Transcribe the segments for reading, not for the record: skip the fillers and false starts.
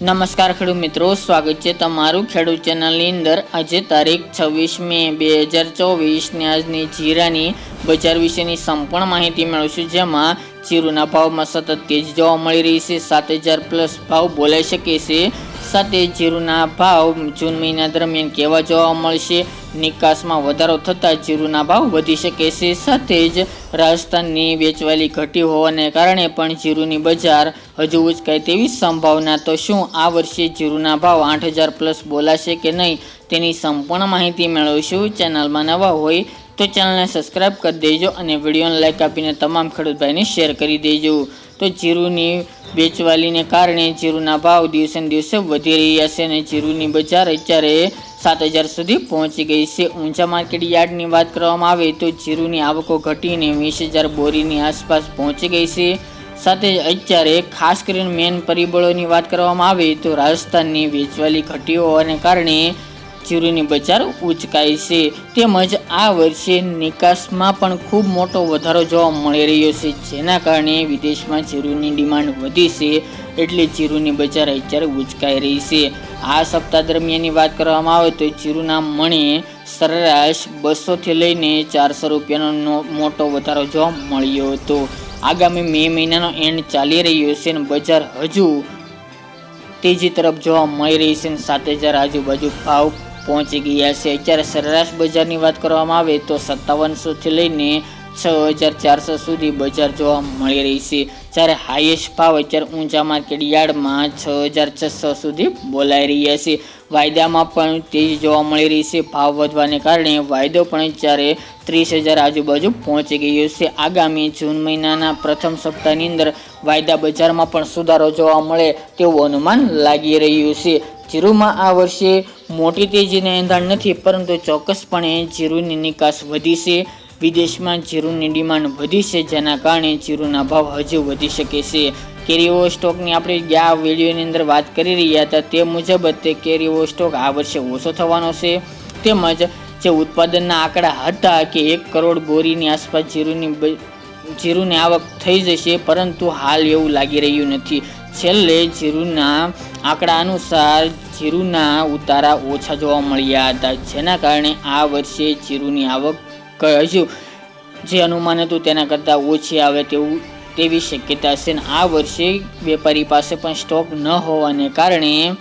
નમસ્કાર ખેડૂત મિત્રો, સ્વાગત છે તમારું ખેડૂત ચેનલની અંદર। આજે તારીખ 26 મે 2024 આજની જીરાની બજાર વિશેની સંપૂર્ણ માહિતી મેળવીશું, જેમાં જીરુના ભાવમાં સતત તેજી જોવા મળી રહી છે। 7000 પ્લસ ભાવ બોલાઈ શકે છે। સાથે જીરુના ભાવ જૂન મહિના દરમિયાન કેવા જોવા મળશે, નિકાસમાં વધારો થતાં જીરુના ભાવ વધી શકે છે। સાથે જ રાજસ્થાનની વેચવાલી ઘટી હોવાને કારણે પણ જીરુની બજાર હજુ ઉચકાય તેવી સંભાવના। તો શું આ વર્ષે જીરુના ભાવ 8000 પ્લસ બોલાશે કે નહીં, તેની સંપૂર્ણ માહિતી મેળવીશું। ચેનલમાં નવા હોય તો ચેનલને સબસ્ક્રાઈબ કરી દેજો અને વિડીયોને લાઈક આપીને તમામ ખેડૂત ભાઈને શેર કરી દેજો। તો જીરુની વેચવાલીને કારણે જીરુના ભાવ દિવસે ને દિવસે વધી રહ્યા છે અને જીરુની બજાર અત્યારે 7000 સુધી પહોંચી ગઈ છે। ઊંચા માર્કેટ યાર્ડની વાત કરવામાં આવે તો જીરુની આવકો ઘટીને 20000 બોરીની આસપાસ પહોંચી ગઈ છે। સાથે અત્યારે ખાસ કરીને મેન પરિબળોની વાત કરવામાં આવે તો રાજસ્થાનની વેચવાલી ઘટી હોવાને કારણે જીરુની બજાર ઉચકાઈ છે। તેમજ આ વર્ષે નિકાસમાં પણ ખૂબ મોટો વધારો જોવા મળી રહ્યો છે, જેના કારણે વિદેશમાં જીરુની ડિમાન્ડ વધી છે, એટલે જીરુની બજાર અત્યારે ઉચકાઈ રહી છે। આ સપ્તાહ દરમિયાનની વાત કરવામાં આવે તો જીરુના મણે સરેરાશ 200 લઈને 400 રૂપિયાનો મોટો વધારો જોવા મળ્યો હતો। આગામી મે મહિનાનો એન્ડ ચાલી રહ્યો છે અને બજાર હજુ તેજી તરફ જોવા મળી રહી છે અને 7000 આજુબાજુ ભાવ પહોંચી ગયા છે। અત્યારે સરેરાશ બજારની વાત કરવામાં આવે તો 5700 લઈને 6400 સુધી બજાર જોવા મળી રહી છે, જ્યારે હાઈએસ્ટ ભાવ અત્યારે ઊંચા માર્કેટ યાર્ડમાં 6600 સુધી બોલાઈ રહ્યા છે। વાયદામાં પણ તેજી જોવા મળી રહી છે। ભાવ વધવાને કારણે વાયદો પણ અત્યારે 30000 આજુબાજુ પહોંચી ગયો છે। આગામી જૂન મહિનાના પ્રથમ સપ્તાહની અંદર વાયદા બજારમાં પણ સુધારો જોવા મળે તેવું અનુમાન લાગી રહ્યું છે। જીરુમાં આ વર્ષે મોટી તેજીને એંધાણ નથી, પરંતુ ચોક્કસપણે જીરુની નિકાસ વધી છે, વિદેશમાં જીરુની ડિમાન્ડ વધી છે, જેના કારણે જીરુના ભાવ હજુ વધી શકે છે। કેરીઓ સ્ટોકની આપણે ગયા વિડીયોની અંદર વાત કરી રહ્યા હતા તે મુજબ તે કેરીઓ સ્ટોક આ વર્ષે ઓછો થવાનો છે। તેમજ જે ઉત્પાદનના આંકડા હતા કે 1 કરોડ બોરીની આસપાસ જીરુની આવક થઈ જશે, પરંતુ હાલ એવું લાગી રહ્યું નથી। છેલ્લે જીરુના આંકડા અનુસાર જીરુના ઉતારા ઓછા જોવા મળ્યા હતા, જેના કારણે આ વર્ષે જીરુની આવક હજુ જે અનુમાન હતું તેના કરતાં ઓછી આવે તેવી શક્યતા છે। આ વર્ષે વેપારી પાસે પણ સ્ટોક ન હોવાને કારણે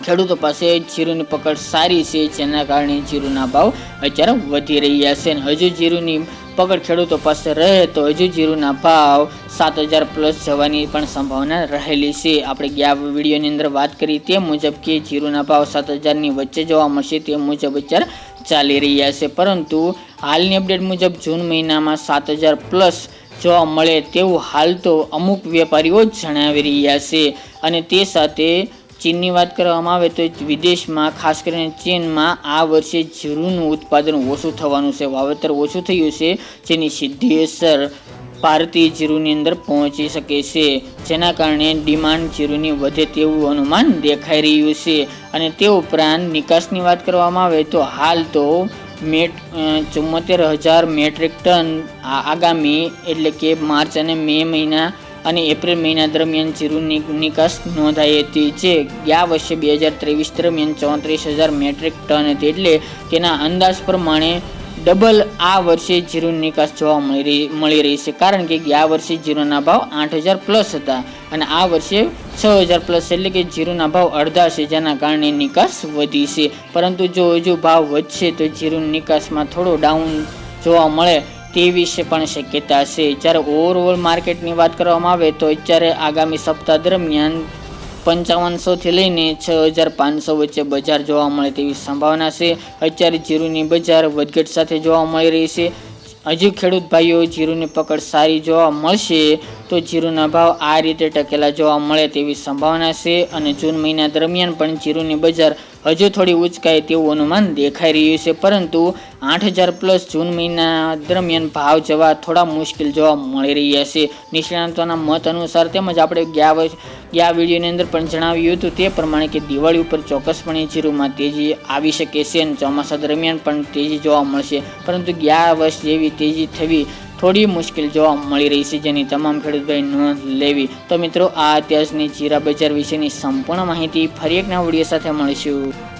ખેડૂતો પાસે જીરુની પકડ સારી છે, જેના કારણે જીરુના ભાવ અત્યારે વધી રહ્યા છે। હજુ જીરુની પકડ ખેડૂતો પાસે રહે તો હજુ જીરુના ભાવ 7000 પ્લસ જવાની પણ સંભાવના રહેલી છે। આપણે ગયા વિડીયોની અંદર વાત કરી તે મુજબ કે જીરુના ભાવ 7000ની વચ્ચે જોવા મળશે તે મુજબ અત્યારે ચાલી રહ્યા છે, પરંતુ હાલની અપડેટ મુજબ જૂન મહિનામાં 7000 પ્લસ જોવા મળે તેવું હાલ તો અમુક વેપારીઓ જ જણાવી રહ્યા છે। અને તે સાથે ચીનની વાત કરવામાં આવે તો વિદેશમાં ખાસ કરીને ચીનમાં આ વર્ષે જીરુનું ઉત્પાદન ઓછું થવાનું છે, વાવેતર ઓછું થયું છે, જેની સીધી અસર ભારતીય જીરુની અંદર પહોંચી શકે છે, જેના કારણે ડિમાન્ડ જીરુની વધે તેવું અનુમાન દેખાઈ રહ્યું છે। અને તે ઉપરાંત નિકાસની વાત કરવામાં આવે તો હાલ તો 74000 મેટ્રિક ટન આગામી એટલે કે માર્ચ અને મે મહિના અને એપ્રિલ મહિના દરમિયાન જીરુની નિકાસ નોંધાઈ હતી, જે ગયા વર્ષે 2023 દરમિયાન 34000 મેટ્રિક ટન હતી, એટલે તેના અંદાજ પ્રમાણે ડબલ આ વર્ષે જીરુની નિકાસ જોવા મળી રહી છે, કારણ કે ગયા વર્ષે જીરુના ભાવ 8000 પ્લસ હતા અને આ વર્ષે 6000 પ્લસ, એટલે કે જીરુના ભાવ અડધા છે, જેના કારણે નિકાસ વધી છે। પરંતુ જો હજુ ભાવ વધશે તો જીરુની નિકાસમાં થોડો ડાઉન જોવા મળે તેવી પણ શક્યતા છે। જ્યારે ઓવરઓલ માર્કેટની વાત કરવામાં આવે તો અત્યારે આગામી સપ્તાહ દરમિયાન 5500 લઈને 6500 વચ્ચે બજાર જોવા મળે તેવી સંભાવના છે। અત્યારે જીરુની બજાર વધઘટ સાથે જોવા મળી રહી છે। હજુ ખેડૂત ભાઈઓ જીરુની પકડ સારી જોવા મળશે તો જીરુના ભાવ આ રીતે ટકેલા જોવા મળે તેવી સંભાવના છે। અને જૂન મહિના દરમિયાન પણ જીરુની બજાર હજુ થોડી ઉચકાય તેવું અનુમાન દેખાઈ રહ્યું છે, પરંતુ 8000 પ્લસ જૂન મહિના દરમિયાન ભાવ જવા થોડા મુશ્કેલ જોવા મળી રહ્યા છે। નિષ્ણાતોના મત અનુસાર તેમજ આપણે ગયા વિડીયોની અંદર પણ જણાવ્યું હતું તે પ્રમાણે કે દિવાળી ઉપર ચોક્કસપણે જીરુમાં તેજી આવી શકે છે અને ચોમાસા દરમિયાન પણ તેજી જોવા મળશે, પરંતુ ગયા વર્ષ જેવી તેજી થવી થોડી મુશ્કેલ જોવા મળી રહી છે, જેની તમામ ખેડૂત ભાઈ નોંધ લેવી. તો મિત્રો, આ અત્યારની જીરા બજાર વિશેની સંપૂર્ણ માહિતી ફરી એક નવા વિડીયો સાથે મળીશું.